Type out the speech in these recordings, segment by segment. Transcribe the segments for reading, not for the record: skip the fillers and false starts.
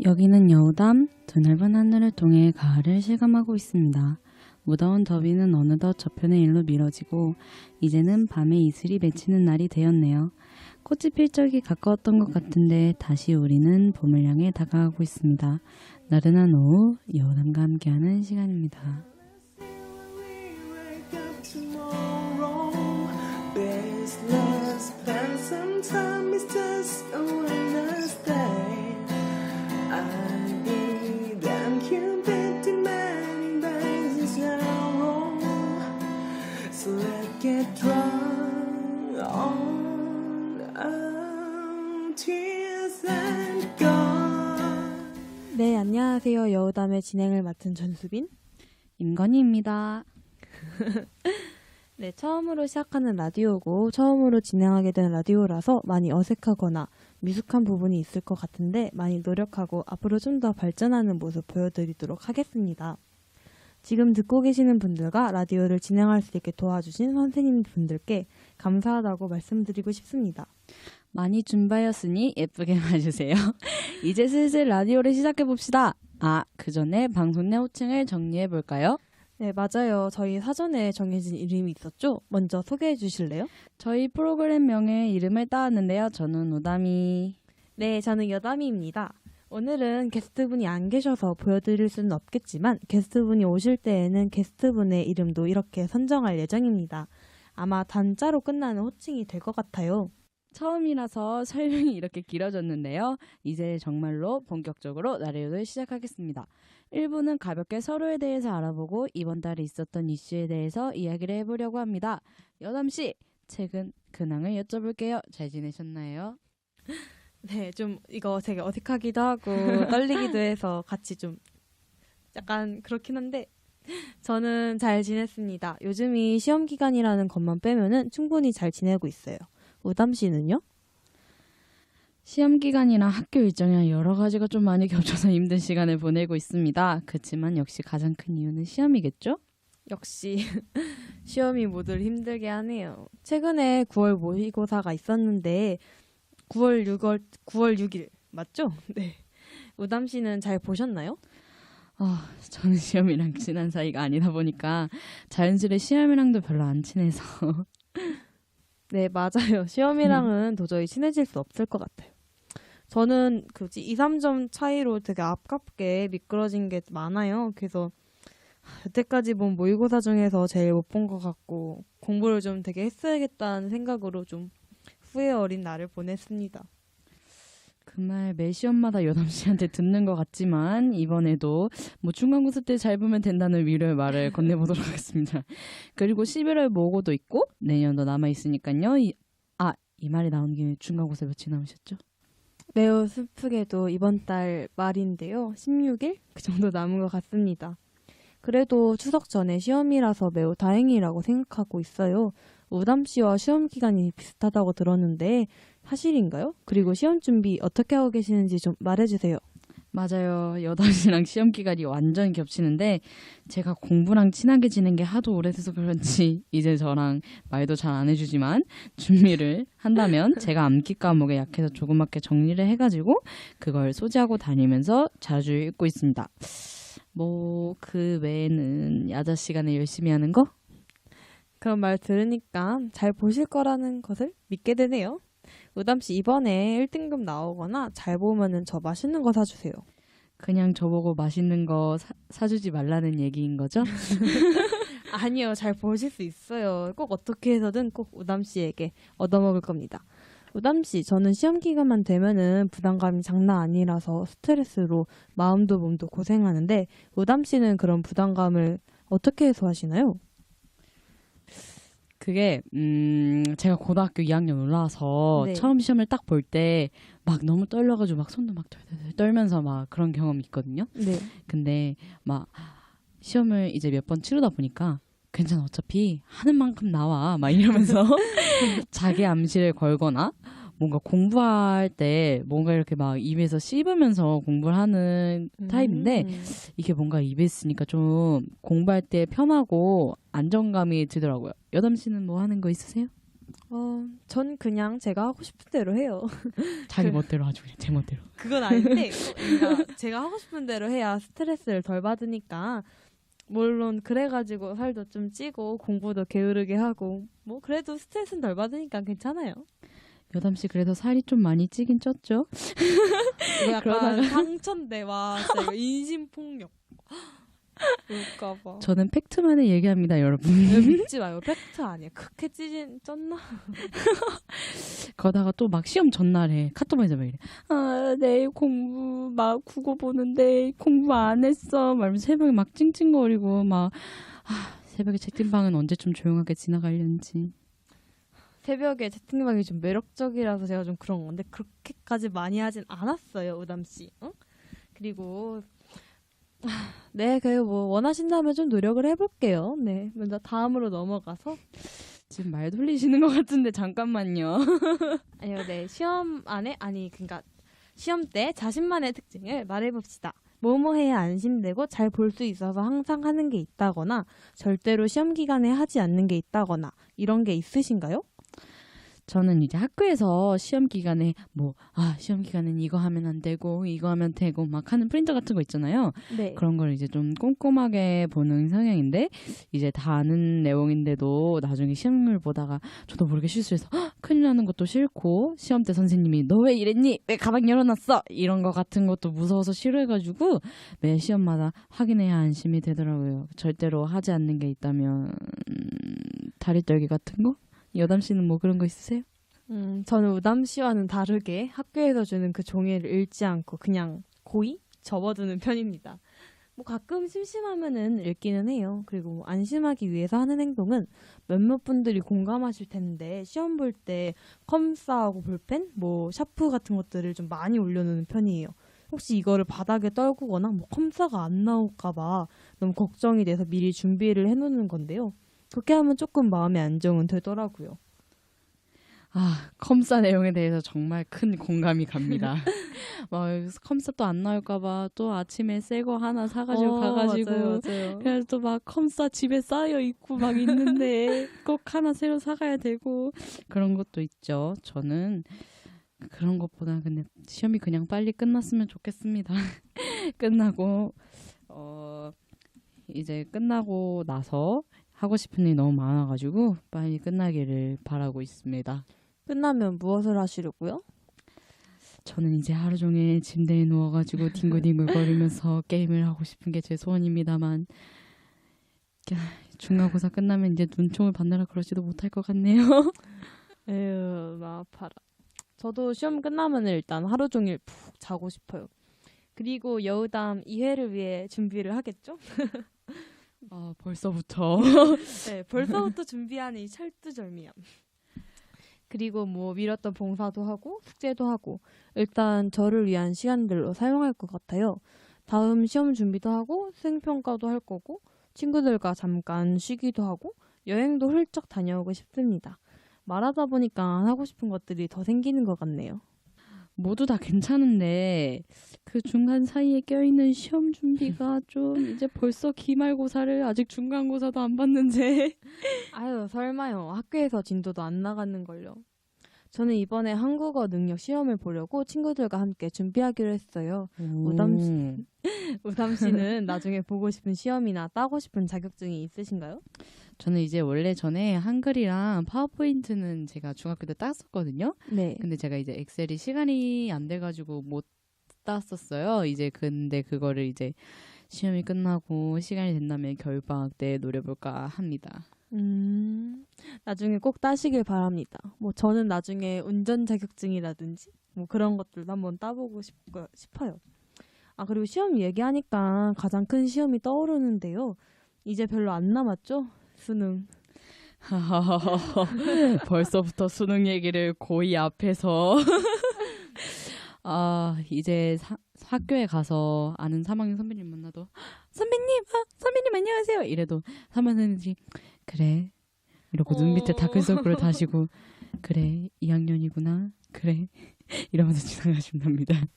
여기는 여우담, 드넓은 하늘을 통해 가을을 실감하고 있습니다. 무더운 더위는 어느덧 저편의 일로 미뤄지고 이제는 밤에 이슬이 맺히는 날이 되었네요. 꽃이 필 적이 가까웠던 것 같은데 다시 우리는 봄을 향해 다가가고 있습니다. 나른한 오후 여우담과 함께하는 시간입니다. 네, 안녕하세요. 여우담의 진행을 맡은 전수빈 임건희입니다. 네, 처음으로 시작하는 라디오고 처음으로 진행하게 된 라디오라서 많이 어색하거나 미숙한 부분이 있을 것 같은데 많이 노력하고 앞으로 좀 더 발전하는 모습 보여드리도록 하겠습니다. 지금 듣고 계시는 분들과 라디오를 진행할 수 있게 도와주신 선생님분들께 감사하다고 말씀드리고 싶습니다. 많이 준비하였으니 예쁘게 봐주세요. 이제 슬슬 라디오를 시작해봅시다. 그 전에 방송 내 호칭을 정리해볼까요? 네, 맞아요. 저희 사전에 정해진 이름이 있었죠? 먼저 소개해 주실래요? 저희 프로그램명에 이름을 따왔는데요. 저는 우담이. 네, 저는 여담이입니다. 오늘은 게스트분이 안 계셔서 보여드릴 수는 없겠지만 게스트분이 오실 때에는 게스트분의 이름도 이렇게 선정할 예정입니다. 아마 단자로 끝나는 호칭이 될 것 같아요. 처음이라서 설명이 이렇게 길어졌는데요. 이제 정말로 본격적으로 라디오를 시작하겠습니다. 1부는 가볍게 서로에 대해서 알아보고 이번 달에 있었던 이슈에 대해서 이야기를 해보려고 합니다. 여담씨, 최근 근황을 여쭤볼게요. 잘 지내셨나요? 네, 좀 이거 되게 어색하기도 하고 떨리기도 해서 같이 좀 약간 그렇긴 한데 저는 잘 지냈습니다. 요즘이 시험 기간이라는 것만 빼면은 충분히 잘 지내고 있어요. 우담 씨는요? 시험 기간이랑 학교 일정이랑 여러 가지가 좀 많이 겹쳐서 힘든 시간을 보내고 있습니다. 그렇지만 역시 가장 큰 이유는 시험이겠죠? 역시 시험이 모두를 힘들게 하네요. 최근에 9월 모의고사가 있었는데 9월 6일 맞죠? 네. 우담 씨는 잘 보셨나요? 저는 시험이랑 친한 사이가 아니다 보니까 자연스레 시험이랑도 별로 안 친해서 네, 맞아요. 시험이랑은 도저히 친해질 수 없을 것 같아요. 저는 2, 3점 차이로 되게 아깝게 미끄러진 게 많아요. 그래서 여태까지 본 모의고사 중에서 제일 못 본 것 같고 공부를 좀 되게 했어야겠다는 생각으로 좀 후회 어린 날을 보냈습니다. 그 말 매 시험마다 여담씨한테 듣는 것 같지만 이번에도 중간고사 때 잘 보면 된다는 위로의 말을 건네보도록 하겠습니다. 그리고 11월 모고도 있고 내년도 남아있으니까요. 이 말이 나온 김에 중간고사 며칠 남으셨죠? 매우 슬프게도 이번 달 말인데요. 16일? 그 정도 남은 것 같습니다. 그래도 추석 전에 시험이라서 매우 다행이라고 생각하고 있어요. 우담 씨와 시험 기간이 비슷하다고 들었는데 사실인가요? 그리고 시험 준비 어떻게 하고 계시는지 좀 말해주세요. 맞아요. 여담씨랑 시험 기간이 완전 겹치는데 제가 공부랑 친하게 지낸 게 하도 오래돼서 그런지 이제 저랑 말도 잘 안 해주지만 준비를 한다면 제가 암기 과목에 약해서 조그맣게 정리를 해가지고 그걸 소지하고 다니면서 자주 읽고 있습니다. 그 외에는 야자 시간에 열심히 하는 거? 그런 말 들으니까 잘 보실 거라는 것을 믿게 되네요. 우담 씨 이번에 1등급 나오거나 잘 보면은 저 맛있는 거 사주세요. 그냥 저보고 맛있는 거 사주지 말라는 얘기인 거죠? 아니요, 잘 보실 수 있어요. 꼭 어떻게 해서든 꼭 우담 씨에게 얻어먹을 겁니다. 우담 씨, 저는 시험 기간만 되면은 부담감이 장난 아니라서 스트레스로 마음도 몸도 고생하는데 우담 씨는 그런 부담감을 어떻게 해소하시나요? 그게 제가 고등학교 2학년 올라와서 네. 처음 시험을 딱 볼 때 막 너무 떨려가지고 막 손도 막 떨면서 막 그런 경험이 있거든요. 네. 근데 막 시험을 이제 몇 번 치르다 보니까 괜찮아 어차피 하는 만큼 나와 막 이러면서 자기 암시를 걸거나 뭔가 공부할 때 뭔가 이렇게 막 입에서 씹으면서 공부를 하는 타입인데 이게 뭔가 입에 있으니까 좀 공부할 때 편하고 안정감이 들더라고요. 여담 씨는 뭐 하는 거 있으세요? 전 그냥 제가 하고 싶은 대로 해요. 자기 멋대로 아주 그냥 제 멋대로. 그건 아닌데, 그러니까 제가 하고 싶은 대로 해야 스트레스를 덜 받으니까, 물론 그래가지고 살도 좀 찌고 공부도 게으르게 하고, 뭐 그래도 스트레스는 덜 받으니까 괜찮아요. 여담 씨 그래도 살이 좀 많이 찌긴 쪘죠? 이거 약간 상처인데, 와, 진짜 이거 인신폭력. 그럴까봐. 저는 팩트만을 얘기합니다, 여러분. 믿지 마요. 팩트 아니야. 그렇게 쪘나? 거다가 또 막 시험 전날에 카톡에서 막 이래. 아, 내일 공부 막 국어 보는데 공부 안 했어. 말면서 새벽에 막 찡찡거리고 막 새벽에 채팅방은 언제쯤 조용하게 지나가려는지. 새벽에 채팅방이 좀 매력적이라서 제가 좀 그런 건데 그렇게까지 많이 하진 않았어요, 우담 씨. 응? 그리고 네, 뭐 원하신다면 좀 노력을 해볼게요. 네, 먼저 다음으로 넘어가서 지금 말 돌리시는 것 같은데 잠깐만요. 아니요, 네, 시험 안에 그러니까 시험 때 자신만의 특징을 말해봅시다. 뭐뭐 해야 안심되고 잘 볼 수 있어서 항상 하는 게 있다거나 절대로 시험 기간에 하지 않는 게 있다거나 이런 게 있으신가요? 저는 이제 학교에서 시험 기간에 시험 기간엔 이거 하면 안 되고 이거 하면 되고 막 하는 프린터 같은 거 있잖아요. 네. 그런 걸 이제 좀 꼼꼼하게 보는 성향인데 이제 다 아는 내용인데도 나중에 시험을 보다가 저도 모르게 실수해서 큰일 나는 것도 싫고 시험 때 선생님이 너 왜 이랬니? 왜 가방 열어놨어? 이런 거 같은 것도 무서워서 싫어해가지고 매 시험마다 확인해야 안심이 되더라고요. 절대로 하지 않는 게 있다면 다리 떨기 같은 거? 여담 씨는 뭐 그런 거 있으세요? 저는 우담 씨와는 다르게 학교에서 주는 그 종이를 읽지 않고 그냥 고이 접어두는 편입니다. 뭐 가끔 심심하면은 읽기는 해요. 그리고 안심하기 위해서 하는 행동은 몇몇 분들이 공감하실 텐데 시험 볼 때 컴싸하고 볼펜, 뭐 샤프 같은 것들을 좀 많이 올려놓는 편이에요. 혹시 이거를 바닥에 떨구거나 뭐 컴싸가 안 나올까봐 너무 걱정이 돼서 미리 준비를 해놓는 건데요. 그렇게 하면 조금 마음의 안정은 되더라고요. 컴싸 내용에 대해서 정말 큰 공감이 갑니다. 컴싸 또 안 나올까봐 또 아침에 새 거 하나 사가지고 가가지고 맞아요. 그래서 또 막 컴싸 집에 쌓여 있고 막 있는데 꼭 하나 새로 사가야 되고 그런 것도 있죠. 저는 그런 것보다 근데 시험이 그냥 빨리 끝났으면 좋겠습니다. 끝나고 이제 끝나고 나서 하고 싶은 일 너무 많아가지고 빨리 끝나기를 바라고 있습니다. 끝나면 무엇을 하시려고요? 저는 이제 하루 종일 침대에 누워가지고 뒹굴뒹굴 거리면서 게임을 하고 싶은 게 제 소원입니다만 중간고사 끝나면 이제 눈총을 받느라 그러지도 못할 것 같네요. 에휴, 나 아파라. 저도 시험 끝나면 일단 하루 종일 푹 자고 싶어요. 그리고 여우담 2회를 위해 준비를 하겠죠? 벌써부터. 네, 벌써부터 준비하는 이 철두절미함. 그리고 뭐 미뤘던 봉사도 하고 숙제도 하고 일단 저를 위한 시간들로 사용할 것 같아요. 다음 시험 준비도 하고 수행평가도 할 거고 친구들과 잠깐 쉬기도 하고 여행도 훌쩍 다녀오고 싶습니다. 말하다 보니까 하고 싶은 것들이 더 생기는 것 같네요. 모두 다 괜찮은데 그 중간 사이에 껴있는 시험 준비가 좀 이제 벌써 기말고사를 아직 중간고사도 안 봤는데 아유, 설마요. 학교에서 진도도 안 나갔는걸요. 저는 이번에 한국어 능력 시험을 보려고 친구들과 함께 준비하기로 했어요. 우담 씨는 나중에 보고 싶은 시험이나 따고 싶은 자격증이 있으신가요? 저는 이제 원래 전에 한글이랑 파워포인트는 제가 중학교 때 땄었거든요. 네. 근데 제가 이제 엑셀이 시간이 안 돼가지고 못 땄었어요. 이제 근데 그거를 이제 시험이 끝나고 시간이 된다면 겨울방학 때 노려볼까 합니다. 나중에 꼭 따시길 바랍니다. 뭐 저는 나중에 운전 자격증이라든지 뭐 그런 것들도 한번 따보고 싶어요. 그리고 시험 얘기하니까 가장 큰 시험이 떠오르는데요. 이제 별로 안 남았죠? 수능. 벌써부터 수능 얘기를 고이 앞에서 이제 학교에 가서 아는 3학년 선배님 만나도 선배님 안녕하세요 이래도 3학년 선생님들이 그래 이러고 눈 밑에 다크서클을 다시고 그래 2학년이구나 그래 이러면서 지나가신답니다.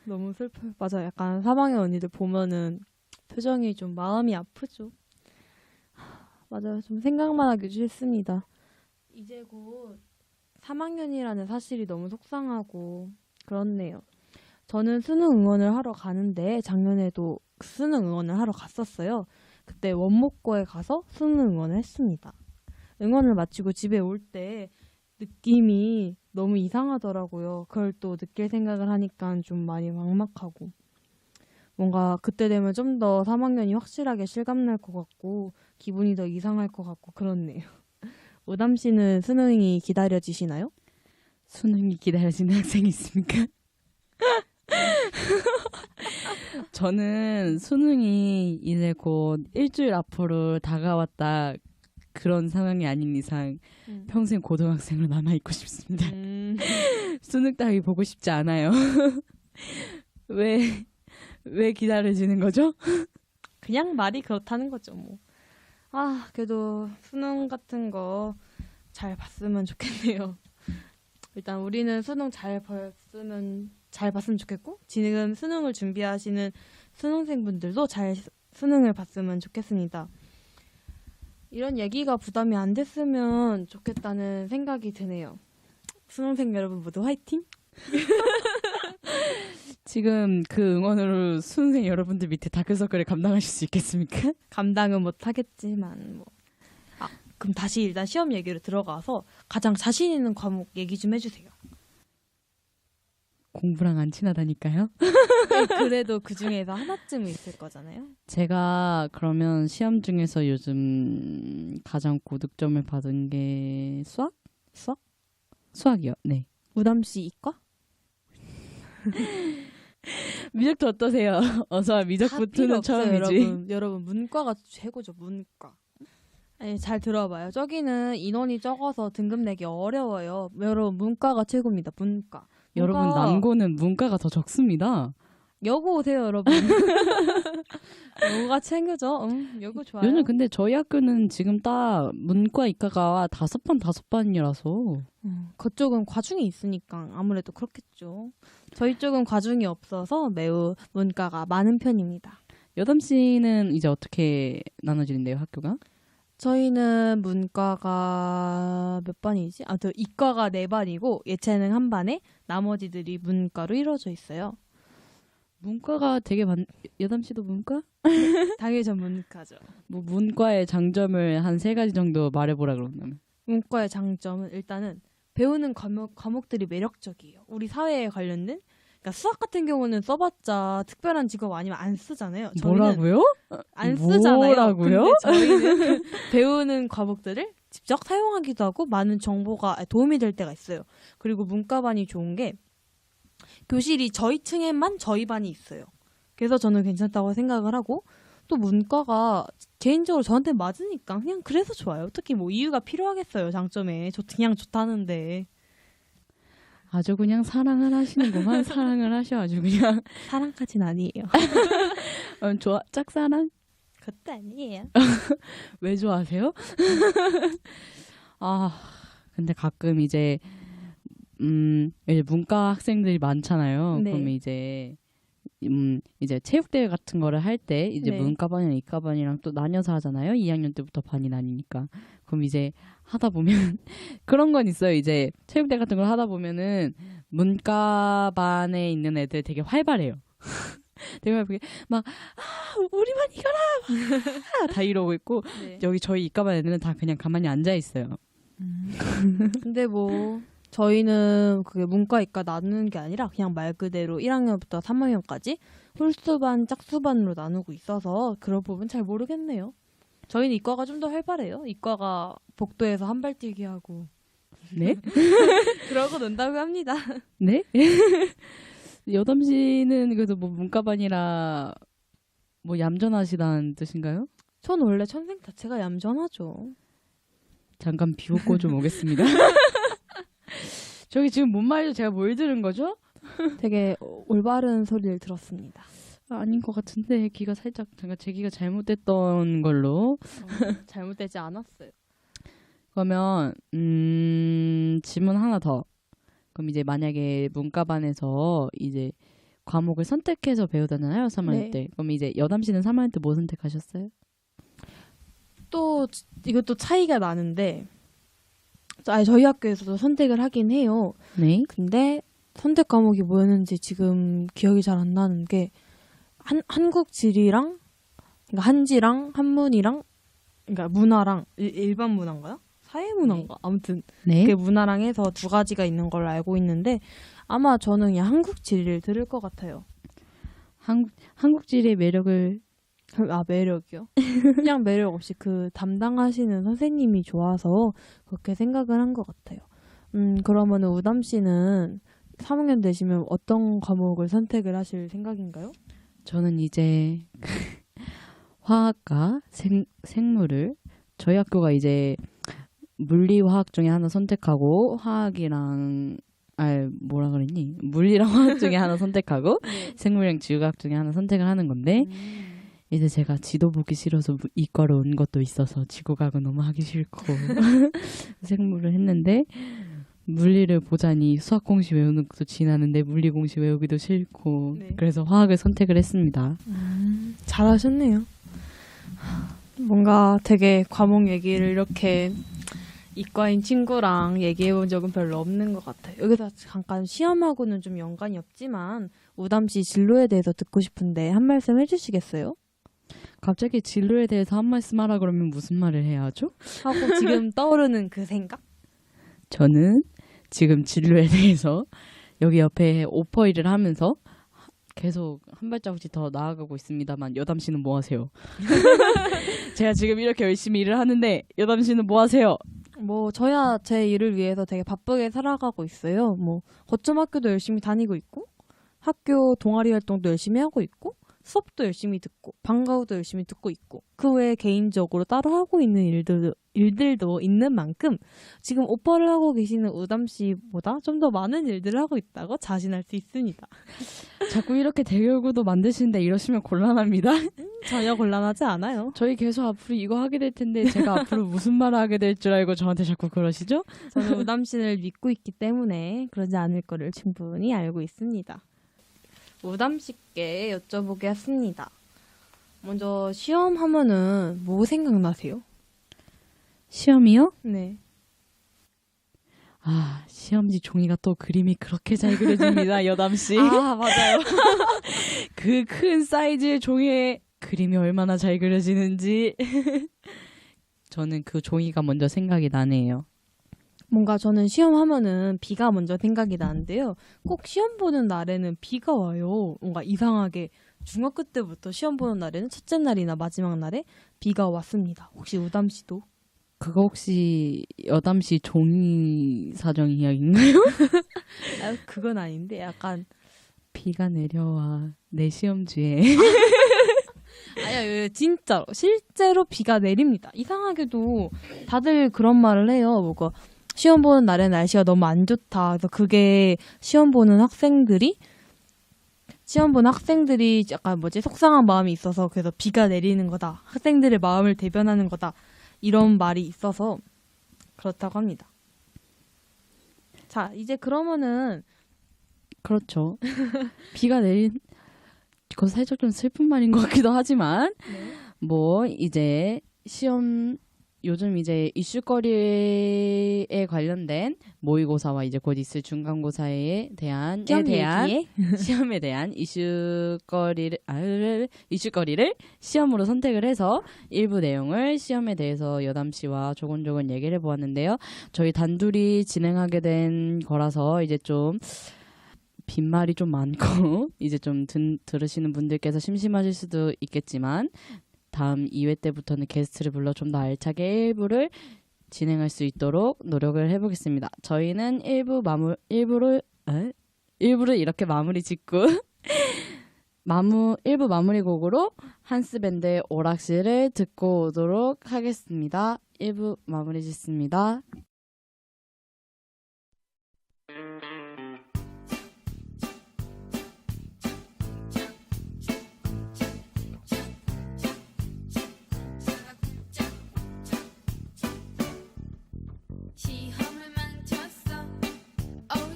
너무 슬퍼요. 맞아, 약간 3학년 언니들 보면은 표정이 좀 마음이 아프죠. 맞아요. 좀 생각만 하기도 싫습니다. 이제 곧 3학년이라는 사실이 너무 속상하고 그렇네요. 저는 수능 응원을 하러 가는데 작년에도 수능 응원을 하러 갔었어요. 그때 원목고에 가서 수능 응원을 했습니다. 응원을 마치고 집에 올 때 느낌이 너무 이상하더라고요. 그걸 또 느낄 생각을 하니까 좀 많이 막막하고 뭔가 그때 되면 좀 더 3학년이 확실하게 실감날 것 같고 기분이 더 이상할 것 같고 그렇네요. 오담 씨는 수능이 기다려지시나요? 수능이 기다려지는 학생이 있습니까? 저는 수능이 이제 곧 일주일 앞으로 다가왔다 그런 상황이 아닌 이상 평생 고등학생으로 남아있고 싶습니다. 수능 따위 보고 싶지 않아요. 왜 기다려지는 거죠? 그냥 말이 그렇다는 거죠, 뭐. 아, 그래도 수능 같은 거 잘 봤으면 좋겠네요. 일단 우리는 수능 잘 봤으면 좋겠고 지금 수능을 준비하시는 수능생분들도 잘 수능을 봤으면 좋겠습니다. 이런 얘기가 부담이 안 됐으면 좋겠다는 생각이 드네요. 수능생 여러분 모두 화이팅! 지금 그 응원으로 수능생 여러분들 밑에 다크서클을 감당하실 수 있겠습니까? 감당은 못하겠지만 뭐. 아, 그럼 다시 일단 시험 얘기로 들어가서 가장 자신 있는 과목 얘기 좀 해주세요. 공부랑 안 친하다니까요. 그래도 그 중에서 하나쯤은 있을 거잖아요. 제가 그러면 시험 중에서 요즘 가장 고득점을 받은 게 수학? 수학이요. 네. 우담 씨 이과? 미적도 어떠세요? 어서 미적부터는 처음이지. 여러분 문과가 최고죠. 문과. 아니, 잘 들어봐요. 저기는 인원이 적어서 등급 내기 어려워요. 여러분 문과가 최고입니다. 문과. 여러분 남고는 문과가 더 적습니다. 여고 오세요, 여러분. 여고가 챙겨줘. 여고 좋아요. 요즘 근데 저희 학교는 지금 딱 문과 이과가 5반이라서 그쪽은 과중이 있으니까 아무래도 그렇겠죠. 저희 쪽은 과중이 없어서 매우 문과가 많은 편입니다. 여담 씨는 이제 어떻게 나눠지는데요, 학교가? 저희는 문과가 몇 반이지? 저 이과가 4반이고 예체능 1반에 나머지들이 문과로 이루어져 있어요. 문과가 되게 여담 씨도 문과? 당연히 전 문과죠. 뭐 문과의 장점을 한 3가지 정도 말해보라 그러면. 문과의 장점은 일단은 배우는 과목들이 매력적이에요. 우리 사회에 관련된. 그러니까 수학 같은 경우는 써봤자 특별한 직업 아니면 안 쓰잖아요. 뭐라고요? 안 쓰잖아요. 뭐라고요? 근데 저희는 배우는 과목들을 직접 사용하기도 하고 많은 정보가 도움이 될 때가 있어요. 그리고 문과반이 좋은 게 교실이 저희 층에만 저희 반이 있어요. 그래서 저는 괜찮다고 생각을 하고 또 문과가 개인적으로 저한테 맞으니까 그냥 그래서 좋아요. 특히 뭐 이유가 필요하겠어요. 장점에. 그냥 좋다는데. 아주 그냥 사랑을 하시는구만. 사랑을 하셔 아주 그냥. 사랑까지는 아니에요. 좋아. 짝사랑? 그것도 아니에요. 왜 좋아하세요? 아, 근데 가끔 이제 문과 학생들이 많잖아요. 네. 그러면 이제 체육대회 같은 거를 할 때 이제 네. 문과반이랑 이과반이랑 또 나뉘어서 하잖아요. 2학년 때부터 반이 나뉘니까. 그럼 이제 하다 보면 그런 건 있어요. 이제 체육대회 같은 걸 하다 보면은 문과반에 있는 애들 되게 활발해요. 되게 활발하게 막 우리 반 이거라 다 이러고 있고 네. 여기 저희 이과반 애들은 다 그냥 가만히 앉아 있어요. 근데 뭐 저희는 그게 문과 이과 나누는 게 아니라 그냥 말 그대로 1학년부터 3학년까지 홀수반, 짝수반으로 나누고 있어서 그런 부분 잘 모르겠네요. 저희는 이과가 좀 더 활발해요. 이과가 복도에서 한발뛰기 하고 네? 그러고 논다고 합니다. 네? 여담 씨는 그래도 뭐 문과반이라 뭐 얌전하시다는 뜻인가요? 전 원래 천생 자체가 얌전하죠. 잠깐 비웃고 좀 오겠습니다. 저기 지금 뭔 말이죠? 제가 뭘 들은 거죠? 되게 올바른 소리를 들었습니다. 아닌 것 같은데 귀가 살짝 잠깐 제 귀가 잘못됐던 걸로. 잘못되지 않았어요. 그러면 질문 하나 더. 그럼 이제 만약에 문과반에서 이제 과목을 선택해서 배우잖아요. 3학년 네. 때. 그럼 이제 여담 씨는 3학년 때 뭐 선택하셨어요? 또 이것도 차이가 나는데 저희 학교에서도 선택을 하긴 해요. 네. 근데 선택 과목이 뭐였는지 지금 기억이 잘 안 나는 게 한국 지리랑 그러니까 한지랑 한문이랑 그러니까 문화랑 일반 문화인가요? 사회 문화인가? 아무튼 네. 그 문화랑 해서 두 가지가 있는 걸로 알고 있는데 아마 저는 그냥 한국 지리를 들을 것 같아요. 한국 지리의 매력을 매력이요? 그냥 매력 없이 그 담당하시는 선생님이 좋아서 그렇게 생각을 한 것 같아요. 그러면은 우담 씨는 3학년 되시면 어떤 과목을 선택을 하실 생각인가요? 저는 이제 화학과 생물을 저희 학교가 이제 물리 화학 중에 하나 선택하고 화학이랑 뭐라 그랬니? 물리랑 화학 중에 하나 선택하고 생물이랑 지구과학 중에 하나 선택을 하는 건데 이제 제가 지도 보기 싫어서 이과로 온 것도 있어서 지구과학은 너무 하기 싫고 생물을 했는데 물리를 보자니 수학 공식 외우는 것도 지나는데 물리 공식 외우기도 싫고 네. 그래서 화학을 선택을 했습니다. 잘하셨네요. 뭔가 되게 과목 얘기를 이렇게 이과인 친구랑 얘기해본 적은 별로 없는 것 같아요. 여기서 잠깐 시험하고는 좀 연관이 없지만 우담 씨 진로에 대해서 듣고 싶은데 한 말씀 해주시겠어요? 갑자기 진로에 대해서 한 말씀 하라 그러면 무슨 말을 해야 하죠? 하고 지금 떠오르는 그 생각? 저는 지금 진로에 대해서 여기 옆에 오퍼 일을 하면서 계속 한 발자국씩 더 나아가고 있습니다만 여담 씨는 뭐 하세요? 제가 지금 이렇게 열심히 일을 하는데 여담 씨는 뭐 하세요? 저야 제 일을 위해서 되게 바쁘게 살아가고 있어요. 거점 학교도 열심히 다니고 있고, 학교 동아리 활동도 열심히 하고 있고, 수업도 열심히 듣고, 방과후도 열심히 듣고 있고, 그 외에 개인적으로 따로 하고 있는 일들도 있는 만큼, 지금 오퍼를 하고 계시는 우담 씨보다 좀 더 많은 일들을 하고 있다고 자신할 수 있습니다. 자꾸 이렇게 대결구도 만드시는데 이러시면 곤란합니다. 전혀 곤란하지 않아요. 저희 계속 앞으로 이거 하게 될 텐데 제가 앞으로 무슨 말을 하게 될 줄 알고 저한테 자꾸 그러시죠? 저는 우담 씨를 믿고 있기 때문에 그러지 않을 거를 충분히 알고 있습니다. 우담 씨께 여쭤보겠습니다. 먼저 시험 하면은 뭐 생각나세요? 시험이요? 네. 시험지 종이가 또 그림이 그렇게 잘 그려집니다, 여담 씨. 맞아요. 그 큰 사이즈의 종이에 그림이 얼마나 잘 그려지는지. 저는 그 종이가 먼저 생각이 나네요. 뭔가 저는 시험 하면은 비가 먼저 생각이 나는데요. 꼭 시험 보는 날에는 비가 와요. 뭔가 이상하게 중학교 때부터 시험 보는 날에는 첫째 날이나 마지막 날에 비가 왔습니다. 혹시 우담 씨도? 그거 혹시 여담 씨 종이 사정 이야기인가요? 그건 아닌데 약간 비가 내려와 내 시험지에. 아니요, 진짜로 실제로 비가 내립니다. 이상하게도 다들 그런 말을 해요. 시험 보는 날에 날씨가 너무 안 좋다. 그래서 그게 시험 보는 학생들이 약간 속상한 마음이 있어서 그래서 비가 내리는 거다. 학생들의 마음을 대변하는 거다. 이런 말이 있어서 그렇다고 합니다. 자, 이제 그러면은 그렇죠. 비가 그거 살짝 좀 슬픈 말인 것 같기도 하지만 이제 시험 요즘 이제 이슈거리에 관련된 모의고사와 이제 곧 있을 중간고사에 대한 시험에 대한 이슈거리를 시험으로 선택을 해서 일부 내용을 시험에 대해서 여담 씨와 조곤조곤 얘기를 해보았는데요. 저희 단둘이 진행하게 된 거라서 이제 좀 빈말이 좀 많고 이제 좀 들으시는 분들께서 심심하실 수도 있겠지만 다음 2회 때부터는 게스트를 불러 좀 더 알차게 1부를 진행할 수 있도록 노력을 해보겠습니다. 저희는 1부를 이렇게 마무리 짓고 1부 마무리 곡으로 한스밴드의 오락실을 듣고 오도록 하겠습니다. 1부 마무리 짓습니다. 시험을 망쳤어.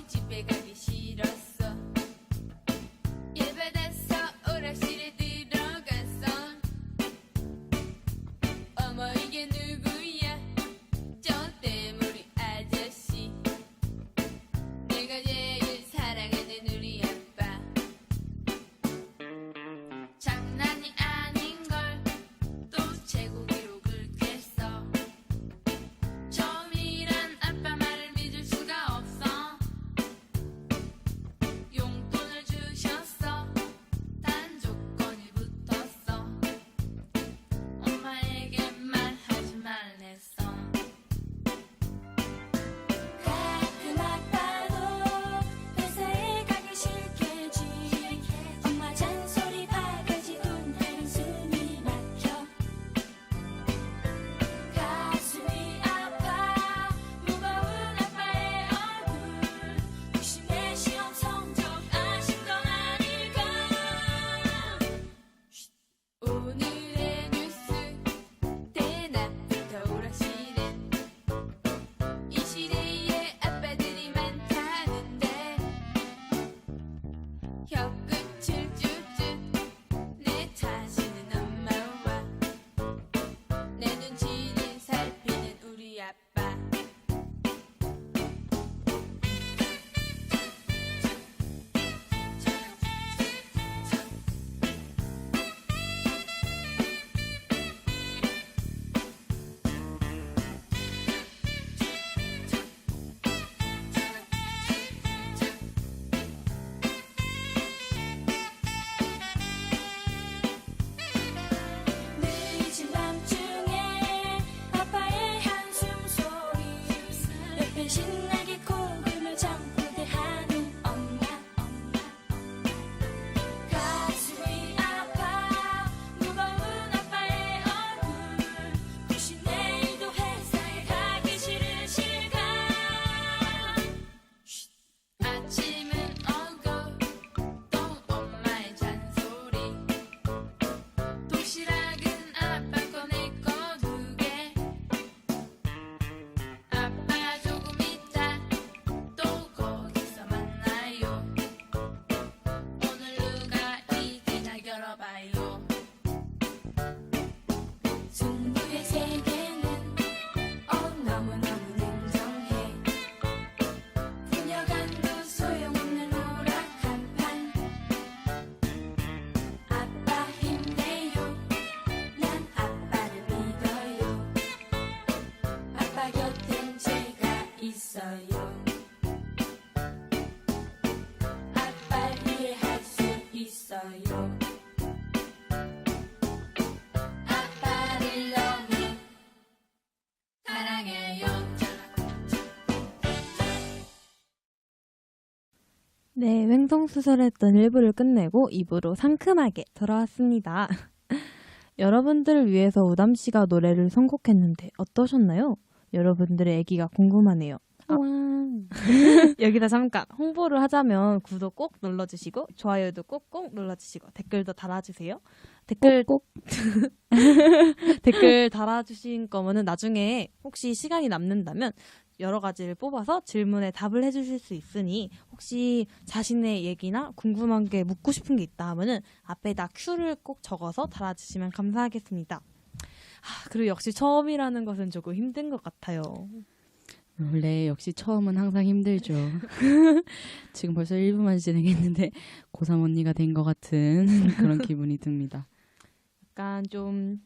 집에 가기 싫었어. 예배됐어. 오락실에 들어갔어. 어머 이게 누구야? 저 때문에 네, 횡성수설했던 1부를 끝내고 2부로 상큼하게 돌아왔습니다. 여러분들을 위해서 우담 씨가 노래를 선곡했는데 어떠셨나요? 여러분들의 얘기가 궁금하네요. 여기다 잠깐 홍보를 하자면 구독 꼭 눌러주시고 좋아요도 꼭꼭 눌러주시고 댓글도 달아주세요. 댓글 꼭 댓글 달아주신 거면은 나중에 혹시 시간이 남는다면 여러 가지를 뽑아서 질문에 답을 해주실 수 있으니 혹시 자신의 얘기나 궁금한 게 묻고 싶은 게 있다 하면은 앞에다 Q를 꼭 적어서 달아주시면 감사하겠습니다. 그리고 역시 처음이라는 것은 조금 힘든 것 같아요. 원래 역시 처음은 항상 힘들죠. 지금 벌써 1부만 진행했는데 고3 언니가 된 것 같은 그런 기분이 듭니다. 약간 좀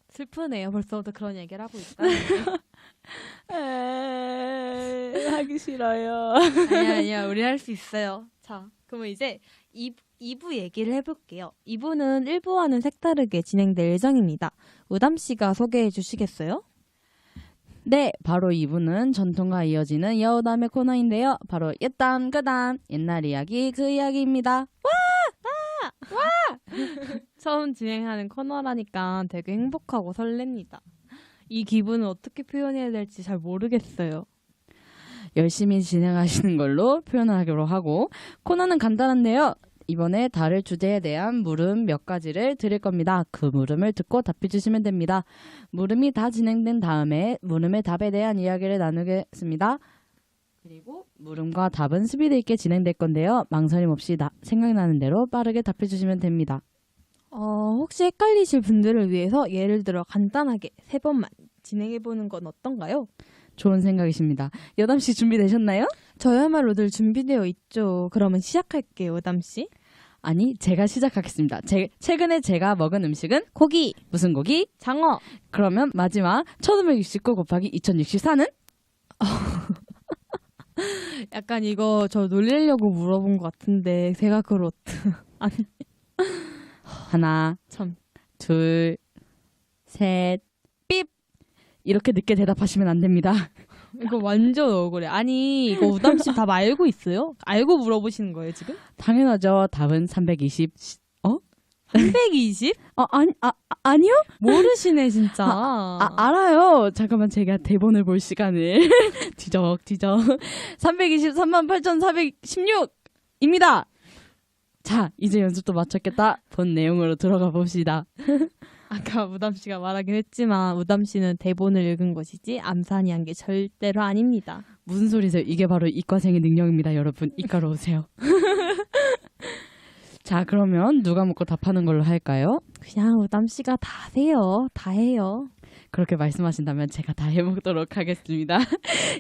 슬프네요. 벌써부터 그런 얘기를 하고 있다. 하기 싫어요. 아니야. 우리 할 수 있어요. 자, 그러면 이제 2부 얘기를 해볼게요. 2부는 1부와는 색다르게 진행될 예정입니다. 우담 씨가 소개해 주시겠어요? 네, 바로 2부는 전통과 이어지는 여우담의 코너인데요. 바로 옛담 그담 옛날 이야기 그 이야기입니다. 처음 진행하는 코너라니까 되게 행복하고 설렙니다. 이 기분을 어떻게 표현해야 될지 잘 모르겠어요. 열심히 진행하시는 걸로 표현하기로 하고 코너는 간단한데요. 이번에 다룰 주제에 대한 물음 몇 가지를 드릴 겁니다. 그 물음을 듣고 답해 주시면 됩니다. 물음이 다 진행된 다음에 물음의 답에 대한 이야기를 나누겠습니다. 그리고 물음과 답은 스피드 있게 진행될 건데요. 망설임 없이 생각나는 대로 빠르게 답해 주시면 됩니다. 혹시 헷갈리실 분들을 위해서 예를 들어 간단하게 3번만 진행해보는 건 어떤가요? 좋은 생각이십니다. 여담 씨 준비되셨나요? 저야말로 늘 준비되어 있죠. 그러면 시작할게요, 우담 씨. 아니, 제가 시작하겠습니다. 최근에 제가 먹은 음식은 고기, 무슨 고기? 장어. 그러면 마지막 1569 곱하기 2064는? 약간 이거 저 놀리려고 물어본 것 같은데 제가 그렇 아니 하나, 참 둘, 셋, 삐 이렇게 늦게 대답하시면 안 됩니다. 이거 완전 억울해. 아니 이거 우담 씨 답 알고 있어요? 알고 물어보시는 거예요 지금? 당연하죠. 답은 320. 320? 아니요? 모르시네 진짜. 알아요. 잠깐만 제가 대본을 볼 시간을 뒤적 323만 8416입니다. 자, 이제 연습도 마쳤겠다. 본 내용으로 들어가 봅시다. 아까 우담 씨가 말하긴 했지만 우담 씨는 대본을 읽은 것이지 암산이 한 게 절대로 아닙니다. 무슨 소리세요? 이게 바로 이과생의 능력입니다, 여러분. 이과로 오세요. 자, 그러면 누가 묻고 답하는 걸로 할까요? 그냥 우담 씨가 다 하세요. 다 해요. 그렇게 말씀하신다면 제가 다 해보도록 하겠습니다.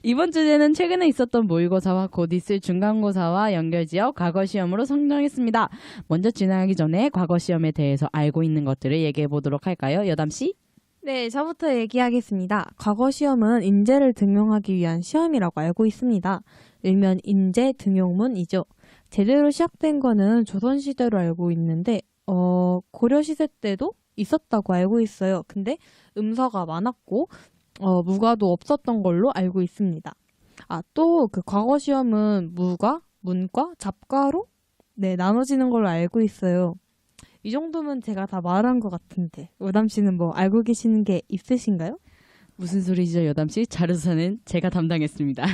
이번 주제는 최근에 있었던 모의고사와 곧 있을 중간고사와 연결지어 과거시험으로 선정했습니다. 먼저 진행하기 전에 과거시험에 대해서 알고 있는 것들을 얘기해 보도록 할까요? 여담씨? 네, 저부터 얘기하겠습니다. 과거 시험은 인재를 등용하기 위한 시험이라고 알고 있습니다. 일면 인재 등용문이죠. 제대로 시작된 거는 조선시대로 알고 있는데 고려시대 때도 있었다고 알고 있어요. 근데 음서가 많았고 무과도 없었던 걸로 알고 있습니다. 또 그 과거 시험은 무과, 문과, 잡과로 나눠지는 걸로 알고 있어요. 이 정도면 제가 다 말한 것 같은데 우담 씨는 뭐 알고 계시는 게 있으신가요? 무슨 소리죠, 여담씨? 자료서는 제가 담당했습니다.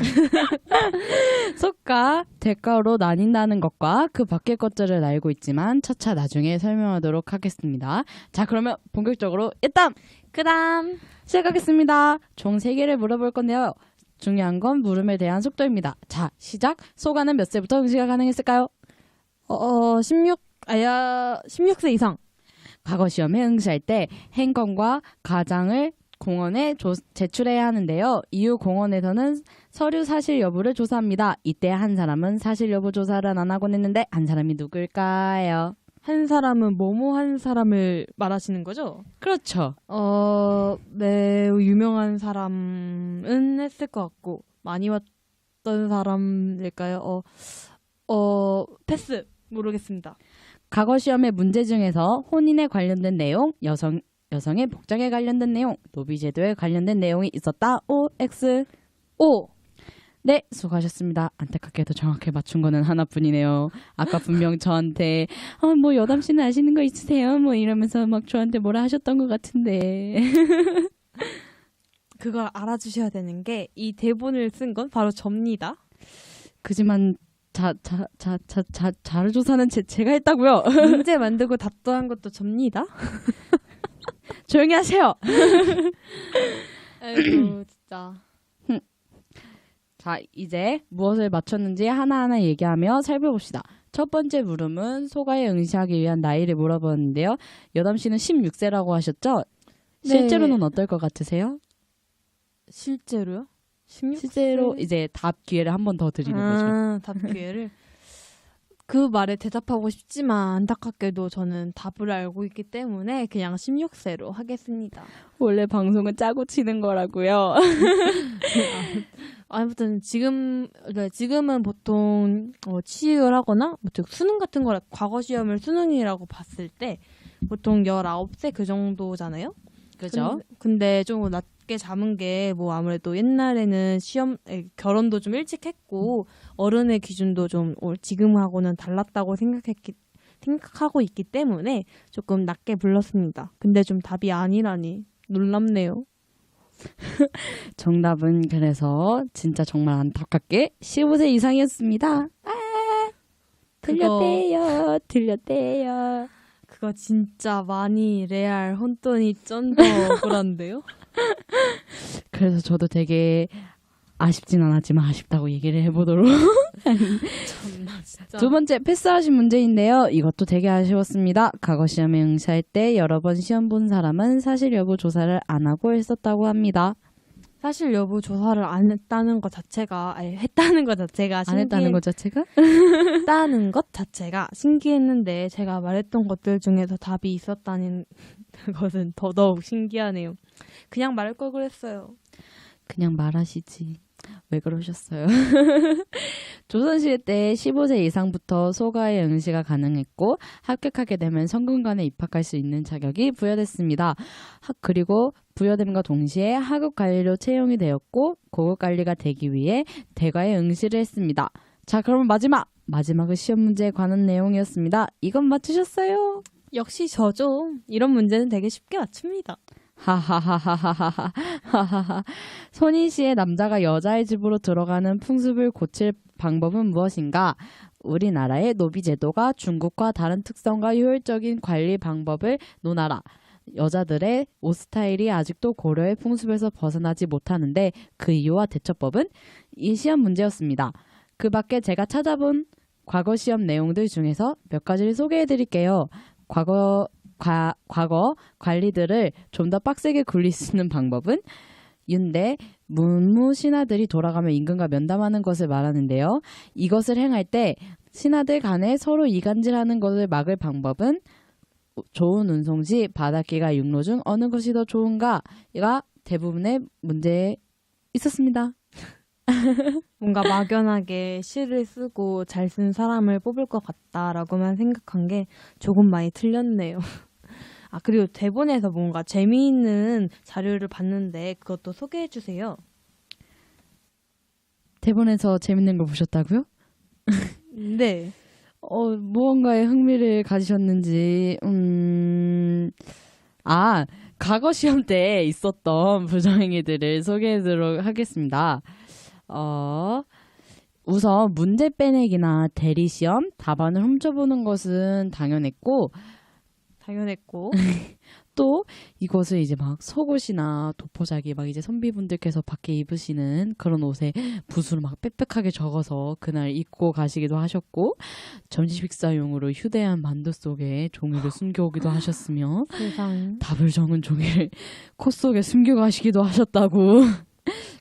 속과 대과로 나뉜다는 것과 그 밖의 것들을 알고 있지만 차차 나중에 설명하도록 하겠습니다. 자, 그러면 본격적으로 일단 그다음 시작하겠습니다. 총 3개를 물어볼 건데요. 중요한 건 물음에 대한 속도입니다. 자, 시작! 소가는 몇 세부터 응시가 가능했을까요? 16세 이상. 과거 시험에 응시할 때 행건과 가장을 공원에 제출해야 하는데요. 이후 공원에서는 서류 사실 여부를 조사합니다. 이때 한 사람은 사실 여부 조사를 안 하곤 했는데 한 사람이 누굴까요? 한 사람은 뭐뭐 한 사람을 말하시는 거죠? 그렇죠. 매우 유명한 사람은 했을 것 같고 많이 왔던 사람일까요? 패스. 모르겠습니다. 과거 시험의 문제 중에서 혼인에 관련된 내용, 여성의 복장에 관련된 내용, 노비제도에 관련된 내용이 있었다. O, X. O. 네, 수고하셨습니다. 안타깝게도 정확하게 맞춘 거는 하나뿐이네요. 아까 분명 저한테 뭐 여담 씨는 아시는 거 있으세요? 뭐 이러면서 막 저한테 뭐라 하셨던 것 같은데. 그걸 알아주셔야 되는 게 이 대본을 쓴 건 바로 접니다. 그지만 자료 조사는 제가 했다고요. 문제 만들고 답도한 것도 접니다. 조용히 하세요. 아이고 진짜. 자, 이제 무엇을 맞췄는지 하나하나 얘기하며 살펴봅시다. 첫 번째 물음은 소가에 응시하기 위한 나이를 물어보는데요. 여담 씨는 16세라고 하셨죠? 네. 실제로는 어떨 것 같으세요? 실제로요? 16세? 실제로 이제 답 기회를 한 번 더 드리는 거죠. 답 기회를. 그 말에 대답하고 싶지만 안타깝게도 저는 답을 알고 있기 때문에 그냥 16세로 하겠습니다. 원래 방송은 짜고 치는 거라고요. 아무튼 지금은 보통 취직을 하거나 즉 수능 같은 거라 과거 시험을 수능이라고 봤을 때 보통 19세 그 정도잖아요. 그죠? 근데 좀 낮게 잡은 게 뭐 아무래도 옛날에는 결혼도 좀 일찍 했고 어른의 기준도 좀 지금하고는 달랐다고 생각하고 있기 때문에 조금 낮게 불렀습니다. 근데 좀 답이 아니라니 놀랍네요. 정답은 그래서 진짜 정말 안타깝게 15세 이상이었습니다. 들렸대요. 그거 진짜 많이 레알 혼돈이 쩐더 억울한데요? 그래서 저도 되게 아쉽진 않았지만 아쉽다고 얘기를 해보도록. 참나 진짜. 두 번째 패스하신 문제인데요. 이것도 되게 아쉬웠습니다. 과거 시험에 응시할 때 여러 번 시험 본 사람은 사실 여부 조사를 안 하고 했었다고 합니다. 사실 여부 조사를 안 했다는 것 자체가 했다는 것 자체가 안 했다는 것 자체가? 했다는 것 자체가 신기했는데 제가 말했던 것들 중에서 답이 있었다는 것은 더더욱 신기하네요. 그냥 말할 걸 그랬어요. 그냥 말하시지. 왜 그러셨어요? 조선시대 때 15세 이상부터 소가의 응시가 가능했고 합격하게 되면 성균관에 입학할 수 있는 자격이 부여됐습니다. 그리고 부여됨과 동시에 하급 관리로 채용이 되었고 고급 관리가 되기 위해 대과에 응시를 했습니다. 자, 그럼 마지막은 시험 문제에 관한 내용이었습니다. 이건 맞추셨어요? 역시 저죠. 이런 문제는 되게 쉽게 맞춥니다. 하하하하하하하하. 손인시에 남자가 여자의 집으로 들어가는 풍습을 고칠 방법은 무엇인가? 우리나라의 노비 제도가 중국과 다른 특성과 효율적인 관리 방법을 논하라. 여자들의 옷 스타일이 아직도 고려의 풍습에서 벗어나지 못하는데 그 이유와 대처법은? 이 시험 문제였습니다. 그 밖에 제가 찾아본 과거 시험 내용들 중에서 몇 가지를 소개해 드릴게요. 과거 관리들을 좀 더 빡세게 굴릴 수 있는 방법은 윤대 문무 신하들이 돌아가며 임금과 면담하는 것을 말하는데요. 이것을 행할 때 신하들 간에 서로 이간질하는 것을 막을 방법은 좋은 운송시, 바닷기가 육로 중 어느 것이 더 좋은가가 대부분의 문제에 있었습니다. 뭔가 막연하게 시를 쓰고 잘 쓴 사람을 뽑을 것 같다라고만 생각한 게 조금 많이 틀렸네요. 아, 그리고 대본에서 뭔가 재미있는 자료를 봤는데 그것도 소개해 주세요. 대본에서 재밌는 걸 보셨다고요? 네. 무언가에 흥미를 가지셨는지, 과거 시험 때 있었던 부정행위들을 소개해드리도록 하겠습니다. 우선 문제 빼내기나 대리시험, 답안을 훔쳐보는 것은 당연했고, 또 이것을 이제 막 속옷이나 도포자기 막 이제 선비분들께서 밖에 입으시는 그런 옷에 붓으로 막 빽빽하게 적어서 그날 입고 가시기도 하셨고, 점심 식사용으로 휴대한 만두 속에 종이를 숨겨오기도 하셨으며, 세상. 답을 적은 종이를 코 속에 숨겨가시기도 하셨다고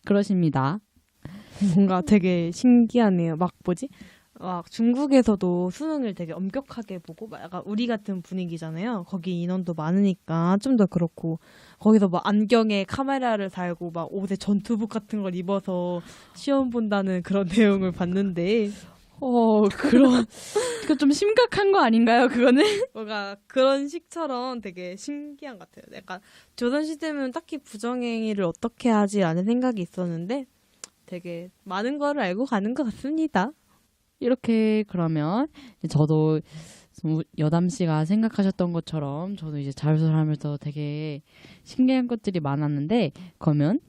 그러십니다. 뭔가 되게 신기하네요. 막 중국에서도 수능을 되게 엄격하게 보고 막 약간 우리 같은 분위기잖아요. 거기 인원도 많으니까 좀 더 그렇고 거기서 막 안경에 카메라를 달고 막 옷에 전투복 같은 걸 입어서 시험 본다는 그런 내용을 봤는데 그거 좀 심각한 거 아닌가요, 그거는? 뭔가 그런 식처럼 되게 신기한 것 같아요. 약간 조선시대면 딱히 부정행위를 어떻게 하지라는 생각이 있었는데 되게 많은 거를 알고 가는 것 같습니다. 이렇게 그러면 이제 저도 여담 씨가 생각하셨던 것처럼 저도 이제 자율수를 하면서 되게 신기한 것들이 많았는데 그러면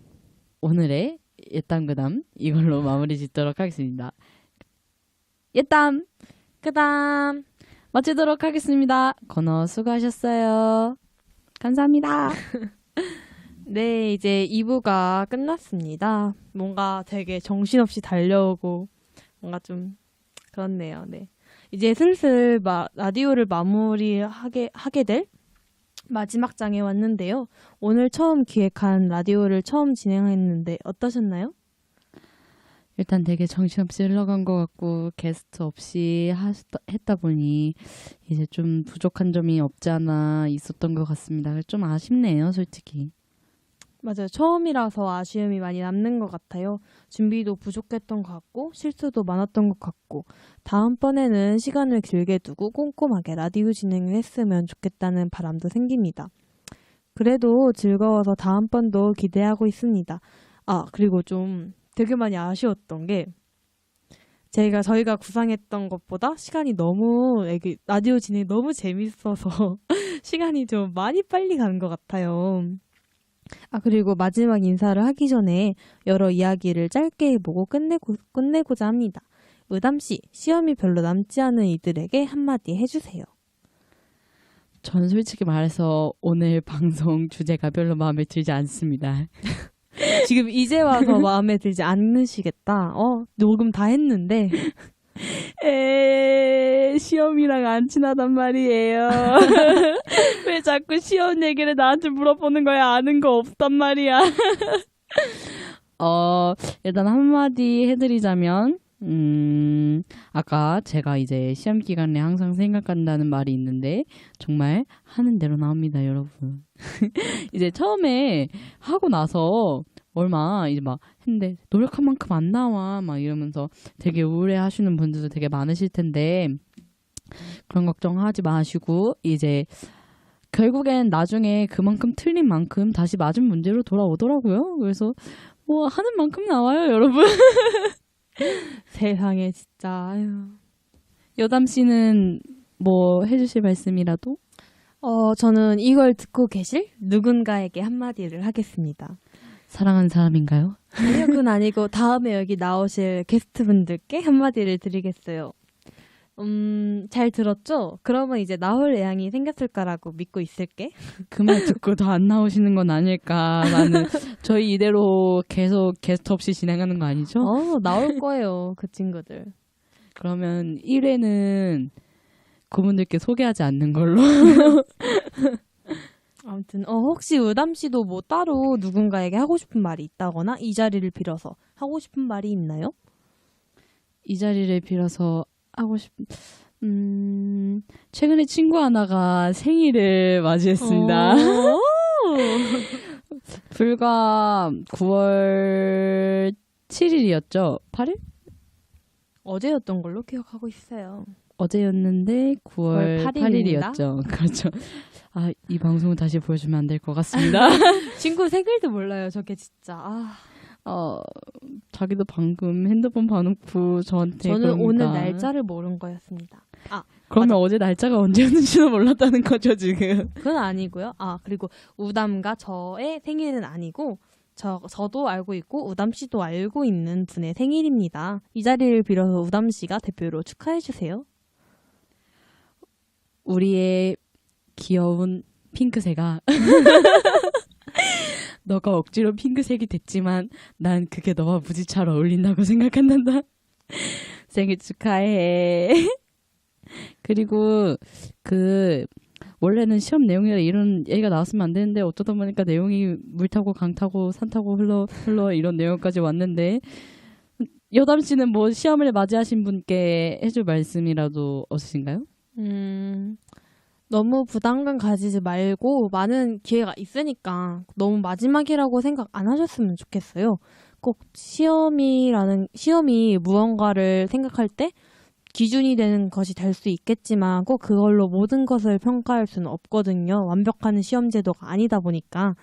오늘의 예담 그담 이걸로 마무리 짓도록 하겠습니다. 예담 그다음 마치도록 하겠습니다. 건어 수고하셨어요. 감사합니다. 네, 이제 2부가 끝났습니다. 뭔가 되게 정신없이 달려오고 뭔가 좀 그렇네요. 네. 이제 슬슬 라디오를 하게 될 마지막 장에 왔는데요. 오늘 처음 기획한 라디오를 처음 진행했는데 어떠셨나요? 일단 되게 정신없이 흘러간 것 같고 게스트 없이 했다 보니 이제 좀 부족한 점이 없지 않아 있었던 것 같습니다. 좀 아쉽네요, 솔직히. 맞아요. 처음이라서 아쉬움이 많이 남는 것 같아요. 준비도 부족했던 것 같고 실수도 많았던 것 같고 다음번에는 시간을 길게 두고 꼼꼼하게 라디오 진행을 했으면 좋겠다는 바람도 생깁니다. 그래도 즐거워서 다음번도 기대하고 있습니다. 아, 그리고 좀 되게 많이 아쉬웠던 게 저희가 구상했던 것보다 시간이 너무 라디오 진행이 너무 재밌어서 시간이 좀 많이 빨리 가는 것 같아요. 아, 그리고 마지막 인사를 하기 전에 여러 이야기를 짧게 해보고 끝내고자 합니다. 의담씨, 시험이 별로 남지 않은 이들에게 한마디 해주세요. 저는 솔직히 말해서 오늘 방송 주제가 별로 마음에 들지 않습니다. 지금 이제 와서 마음에 들지 않으시겠다. 녹음 다 했는데. 시험이랑 안 친하단 말이에요. 왜 자꾸 시험 얘기를 나한테 물어보는 거야? 아는 거 없단 말이야. 일단 한마디 해드리자면, 아까 제가 이제 시험 기간에 항상 생각한다는 말이 있는데, 정말 하는 대로 나옵니다, 여러분. 이제 처음에 하고 나서 얼마 이제 막 했는데 노력한 만큼 안 나와 막 이러면서 되게 우울해하시는 분들도 되게 많으실 텐데 그런 걱정하지 마시고 이제 결국엔 나중에 그만큼 틀린 만큼 다시 맞은 문제로 돌아오더라고요. 그래서 뭐 하는 만큼 나와요, 여러분. 세상에 진짜. 아유. 여담 씨는 뭐 해주실 말씀이라도? 저는 이걸 듣고 계실 누군가에게 한마디를 하겠습니다. 사랑하는 사람인가요? 아니요, 그건 아니고 다음에 여기 나오실 게스트분들께 한마디를 드리겠어요. 잘 들었죠? 그러면 이제 나올 의향이 생겼을 거라고 믿고 있을게. 그 말 듣고 더 안 나오시는 건 아닐까라는 저희 이대로 계속 게스트 없이 진행하는 거 아니죠? 나올 거예요, 그 친구들. 그러면 1회는 그분들께 소개하지 않는 걸로. 아무튼 혹시 의담 씨도 뭐 따로 누군가에게 하고 싶은 말이 있다거나 이 자리를 빌어서 하고 싶은 말이 있나요? 이 자리를 빌어서 하고 최근에 친구 하나가 생일을 맞이했습니다. 불과 9월 7일이었죠? 8일? 어제였던 걸로 기억하고 있어요. 어제였는데 9월 8일이었죠. 그렇죠. 아, 이 방송을 다시 보여주면 안 될 것 같습니다. 친구 생일도 몰라요, 저게 진짜. 자기도 방금 핸드폰 봐놓고 저한테 저는 그러니까. 오늘 날짜를 모른 거였습니다. 그러면 맞아. 어제 날짜가 언제였는지도 몰랐다는 거죠, 지금. 그건 아니고요. 그리고 우담과 저의 생일은 아니고 저도 알고 있고 우담 씨도 알고 있는 분의 생일입니다. 이 자리를 빌어서 우담 씨가 대표로 축하해 주세요. 우리의 귀여운 핑크새가 너가 억지로 핑크색이 됐지만 난 그게 너와 무지 잘 어울린다고 생각한단다. 생일 축하해. 그리고 원래는 시험 내용이라 이런 얘기가 나왔으면 안 되는데 어쩌다 보니까 내용이 물 타고 강 타고 산 타고 흘러 이런 내용까지 왔는데 여담 씨는 뭐 시험을 맞이하신 분께 해줄 말씀이라도 없으신가요? 너무 부담감 가지지 말고 많은 기회가 있으니까 너무 마지막이라고 생각 안 하셨으면 좋겠어요. 꼭 시험이 무언가를 생각할 때 기준이 되는 것이 될 수 있겠지만 꼭 그걸로 모든 것을 평가할 수는 없거든요. 완벽한 시험 제도가 아니다 보니까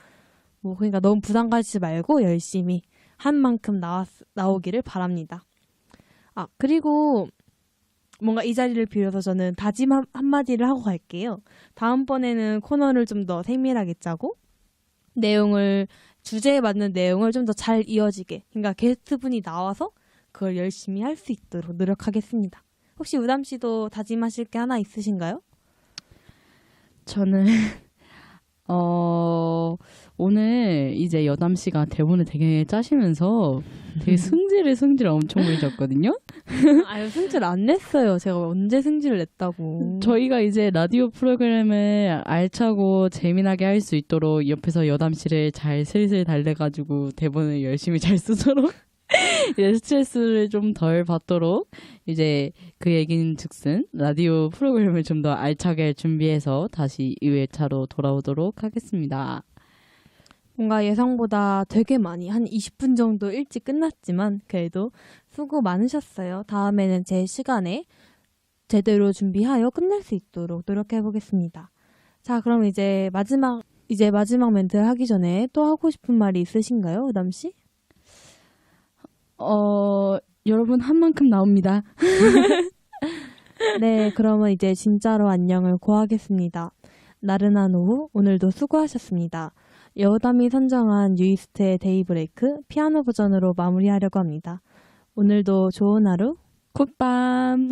그러니까 너무 부담 가지지 말고 열심히 한 만큼 나오기를 바랍니다. 아, 그리고 뭔가 이 자리를 빌어서 저는 다짐 한마디를 하고 갈게요. 다음번에는 코너를 좀 더 세밀하게 짜고 주제에 맞는 내용을 좀 더 잘 이어지게, 그러니까 게스트분이 나와서 그걸 열심히 할 수 있도록 노력하겠습니다. 혹시 우담 씨도 다짐하실 게 하나 있으신가요? 저는 오늘 이제 여담 씨가 대본을 되게 짜시면서 되게 승질을 엄청 부리셨거든요. 아유, 승질 안 냈어요. 제가 언제 승질을 냈다고. 저희가 이제 라디오 프로그램을 알차고 재미나게 할 수 있도록 옆에서 여담 씨를 잘 슬슬 달래가지고 대본을 열심히 잘 쓰도록 이제 스트레스를 좀 덜 받도록 이제 그 얘기는 즉슨 라디오 프로그램을 좀 더 알차게 준비해서 다시 2회차로 돌아오도록 하겠습니다. 뭔가 예상보다 되게 많이 한 20분 정도 일찍 끝났지만 그래도 수고 많으셨어요. 다음에는 제 시간에 제대로 준비하여 끝낼 수 있도록 노력해 보겠습니다. 자, 그럼 이제 마지막 멘트 하기 전에 또 하고 싶은 말이 있으신가요, 우담 씨? 여러분 한 만큼 나옵니다. 네, 그러면 이제 진짜로 안녕을 고하겠습니다. 나른한 오후 오늘도 수고하셨습니다. 여담이 선정한 뉴이스트의 데이브레이크 피아노 버전으로 마무리하려고 합니다. 오늘도 좋은 하루, 굿밤.